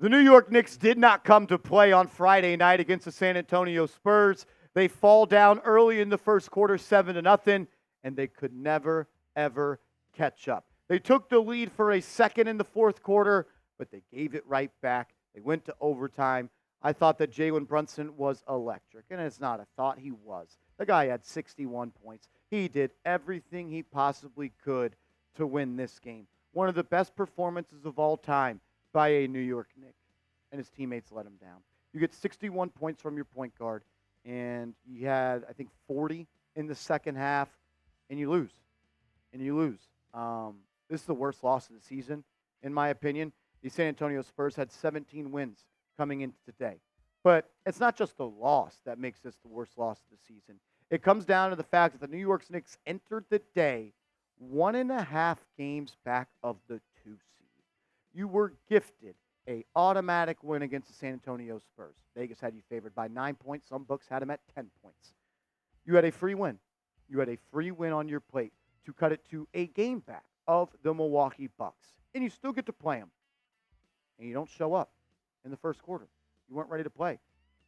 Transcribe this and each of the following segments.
The New York Knicks did not come to play on Friday night against the San Antonio Spurs. They fall down early in the first quarter, 7-0, and they could never, ever catch up. They took the lead for a second in the fourth quarter, but they gave it right back. They went to overtime. I thought that Jalen Brunson was electric, and it's not a thought, he was. The guy had 61 points. He did everything he possibly could to win this game. One of the best performances of all time by a New York Knick, and his teammates let him down. You get 61 points from your point guard, and you had, I think, 40 in the second half, and you lose. This is the worst loss of the season, in my opinion. The San Antonio Spurs had 17 wins coming into today. But it's not just the loss that makes this the worst loss of the season. It comes down to the fact that the New York Knicks entered the day 1.5 games back of the 2 seed. You were gifted an automatic win against the San Antonio Spurs. Vegas had you favored by 9 points. Some books had them at 10 points. You had a free win. You had a free win on your plate to cut it to a game back of the Milwaukee Bucks. And you still get to play them. And you don't show up in the first quarter. You weren't ready to play.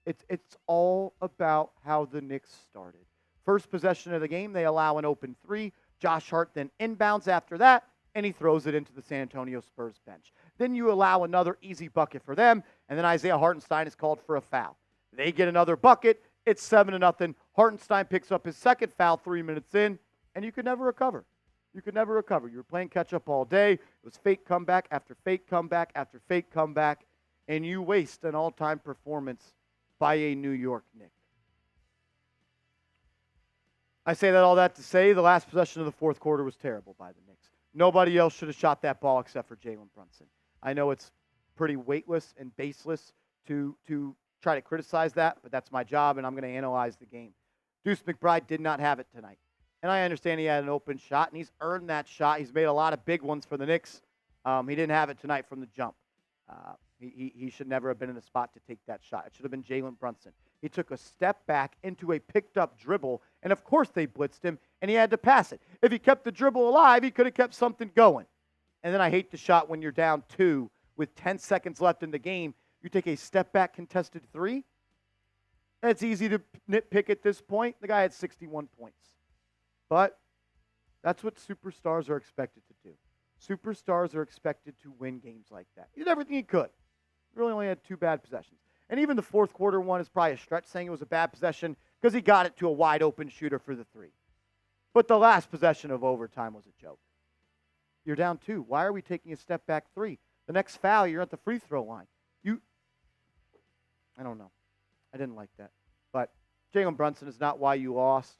It's all about how the Knicks started. First possession of the game, they allow an open three. Josh Hart then inbounds after that, and he throws it into the San Antonio Spurs bench. Then you allow another easy bucket for them, and then Isaiah Hartenstein is called for a foul. They get another bucket. It's 7-0. Hartenstein picks up his second foul 3 minutes in, and you could never recover. You were playing catch-up all day. It was fake comeback after fake comeback after fake comeback, and you waste an all-time performance by a New York Knicks. I say that all that to say the last possession of the fourth quarter was terrible by the Knicks. Nobody else should have shot that ball except for Jalen Brunson. I know it's pretty weightless and baseless to try to criticize that, but that's my job, and I'm going to analyze the game. Deuce McBride did not have it tonight. And I understand he had an open shot, and he's earned that shot. He's made a lot of big ones for the Knicks. He didn't have it tonight from the jump. He should never have been in the spot to take that shot. It should have been Jalen Brunson. He took a step back into a picked-up dribble, and of course they blitzed him, and he had to pass it. If he kept the dribble alive, he could have kept something going. And then I hate the shot when you're down 2 with 10 seconds left in the game. You take a step-back contested three? That's easy to nitpick at this point. The guy had 61 points. But that's what superstars are expected to do. Superstars are expected to win games like that. He did everything he could. He really only had 2 bad possessions. And even the fourth quarter one is probably a stretch saying it was a bad possession because he got it to a wide open shooter for the 3. But the last possession of overtime was a joke. You're down 2. Why are we taking a step back 3? The next foul, you're at the free throw line. I don't know. I didn't like that. But Jalen Brunson is not why you lost.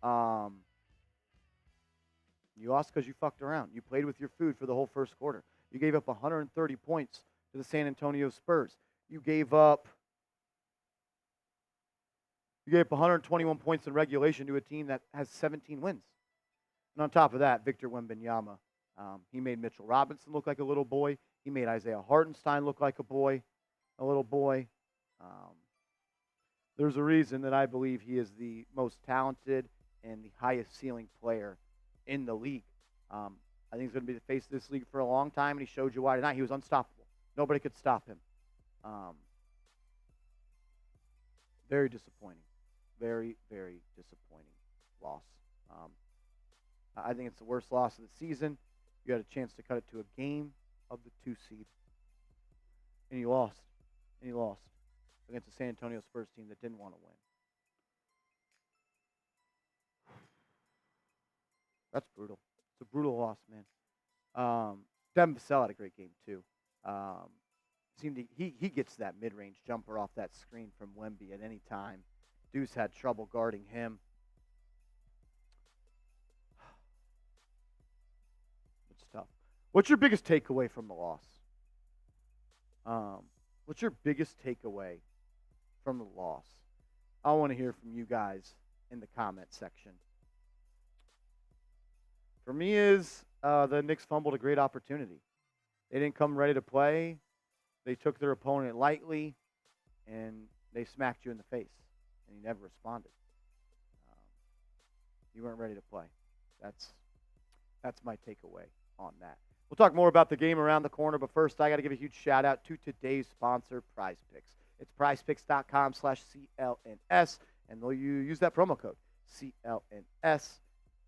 You lost because you fucked around. You played with your food for the whole first quarter. You gave up 130 points to the San Antonio Spurs. You gave up 121 points in regulation to a team that has 17 wins. And on top of that, Victor Wembanyama, he made Mitchell Robinson look like a little boy. He made Isaiah Hartenstein look like a little boy. There's a reason that I believe he is the most talented and the highest ceiling player in the league. I think he's going to be the face of this league for a long time, and he showed you why tonight. He was unstoppable. Nobody could stop him. Very disappointing. Very, very disappointing loss. I think it's the worst loss of the season. You had a chance to cut it to a game of the 2 seed. And you lost. Against the San Antonio Spurs team that didn't want to win. That's brutal. It's a brutal loss, man. Devin Vassell had a great game, too. He gets that mid-range jumper off that screen from Wemby at any time. Deuce had trouble guarding him. It's tough. What's your biggest takeaway from the loss? What's your biggest takeaway from the loss? I want to hear from you guys in the comment section. For me is the Knicks fumbled a great opportunity. They didn't come ready to play. They took their opponent lightly, and they smacked you in the face, and you never responded. You weren't ready to play. That's my takeaway on that. We'll talk more about the game around the corner, but first, I got to give a huge shout out to today's sponsor, Prize Picks. It's prizepicks.com/CLNS, and they'll use that promo code CLNS,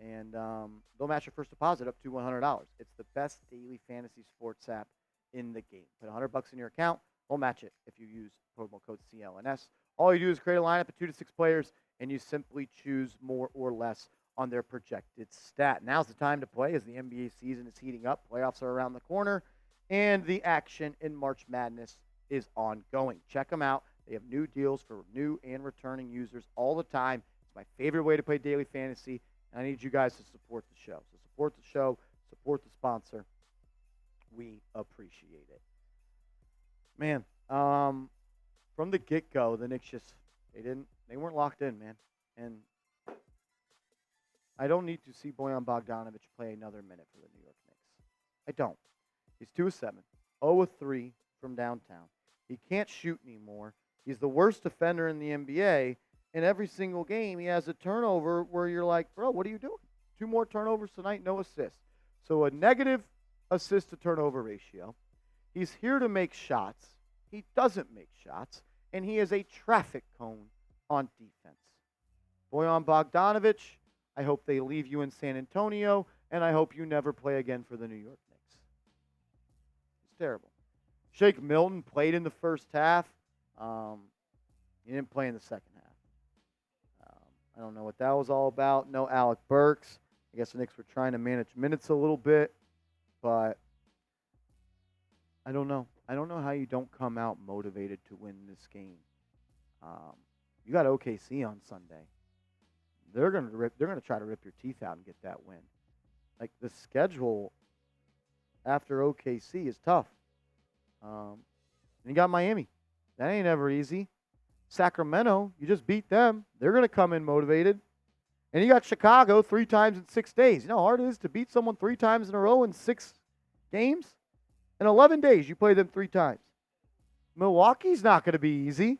and they'll match your first deposit up to $100. It's the best daily fantasy sports app in the game. Put $100 in your account, we'll match it if you use promo code CLNS. All you do is create a lineup of 2 to 6 players, and you simply choose more or less on their projected stat. Now's the time to play as the NBA season is heating up. Playoffs are around the corner, and the action in March Madness is ongoing. Check them out. They have new deals for new and returning users all the time. It's my favorite way to play daily fantasy, and I need you guys to support the show. So support the show, support the sponsor. We appreciate it. Man, from the get-go, the Knicks they weren't locked in, man. And I don't need to see Bojan Bogdanovic play another minute for the New York Knicks. I don't. He's 2 of 7, 0 of 3 from downtown. He can't shoot anymore. He's the worst defender in the NBA. In every single game, he has a turnover where you're like, bro, what are you doing? 2 more turnovers tonight, no assists. So a negative assist to turnover ratio. He's here to make shots. He doesn't make shots. And he is a traffic cone on defense. Bojan Bogdanovic, I hope they leave you in San Antonio, and I hope you never play again for the New York Knicks. It's terrible. Shake Milton played in the first half. He didn't play in the second half. I don't know what that was all about. No Alec Burks. I guess the Knicks were trying to manage minutes a little bit, but I don't know. I don't know how you don't come out motivated to win this game. You got OKC on Sunday. They're gonna try to rip your teeth out and get that win. Like, the schedule after OKC is tough. And you got Miami. That ain't ever easy. Sacramento, you just beat them. They're gonna come in motivated. And you got Chicago 3 times in 6 days. You know how hard it is to beat someone 3 times in a row in 6 games? In 11 days, you play them 3 times. Milwaukee's not gonna be easy.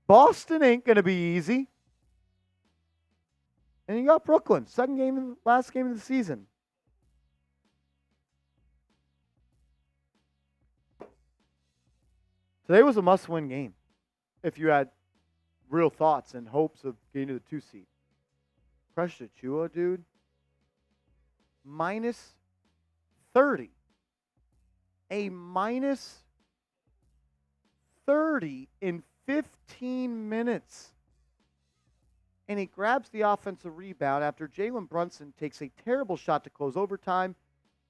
Boston ain't gonna be easy. And you got Brooklyn, last game of the season. Today was a must-win game if you had real thoughts and hopes of getting to the 2 seed. Precious Achua, dude, minus 30. A minus 30 in 15 minutes. And he grabs the offensive rebound after Jalen Brunson takes a terrible shot to close overtime,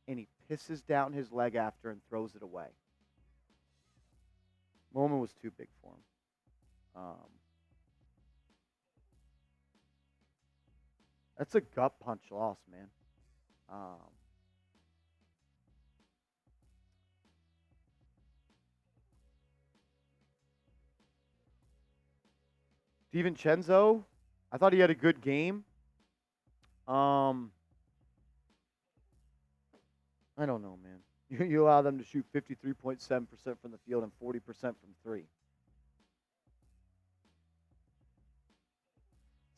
and he pisses down his leg after and throws it away. Moment was too big for him. That's a gut punch loss, man. DiVincenzo, I thought he had a good game. I don't know, man. You allow them to shoot 53.7% from the field and 40% from 3.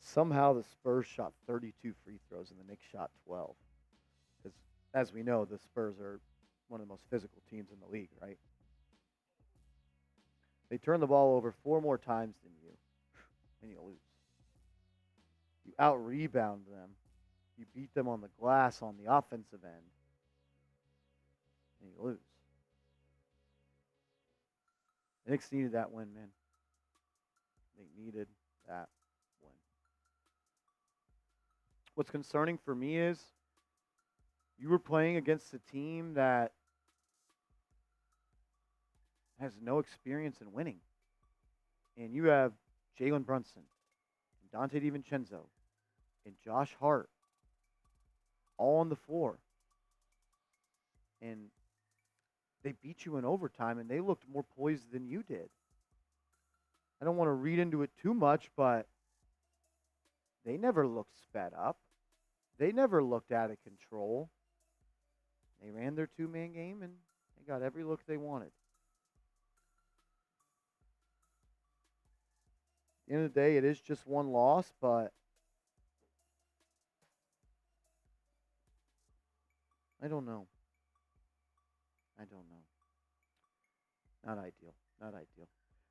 Somehow the Spurs shot 32 free throws and the Knicks shot 12. Because, as we know, the Spurs are one of the most physical teams in the league, right? They turn the ball over 4 more times than you, and you lose. You out-rebound them. You beat them on the glass on the offensive end, and you lose. The Knicks needed that win, man. They needed that win. What's concerning for me is you were playing against a team that has no experience in winning. And you have Jalen Brunson, and Dante DiVincenzo, and Josh Hart all on the floor. And they beat you in overtime, and they looked more poised than you did. I don't want to read into it too much, but they never looked sped up. They never looked out of control. They ran their 2-man game, and they got every look they wanted. At the end of the day, it is just one loss, but I don't know. I don't know. Not ideal. Not ideal.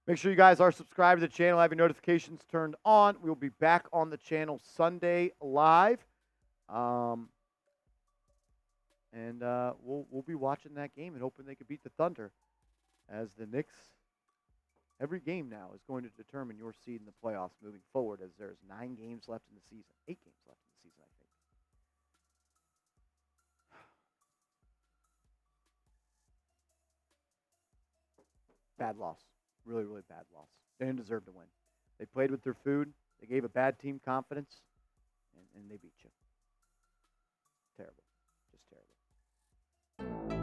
Make sure you guys are subscribed to the channel, have your notifications turned on. We'll be back on the channel Sunday live. And we'll be watching that game and hoping they can beat the Thunder, as the Knicks, every game now is going to determine your seed in the playoffs moving forward, as there's 9 games left in the season. 8 games left in the season, I think. Bad loss. Really, really bad loss. They didn't deserve to win. They played with their food. They gave a bad team confidence, and they beat you. Terrible. Just terrible.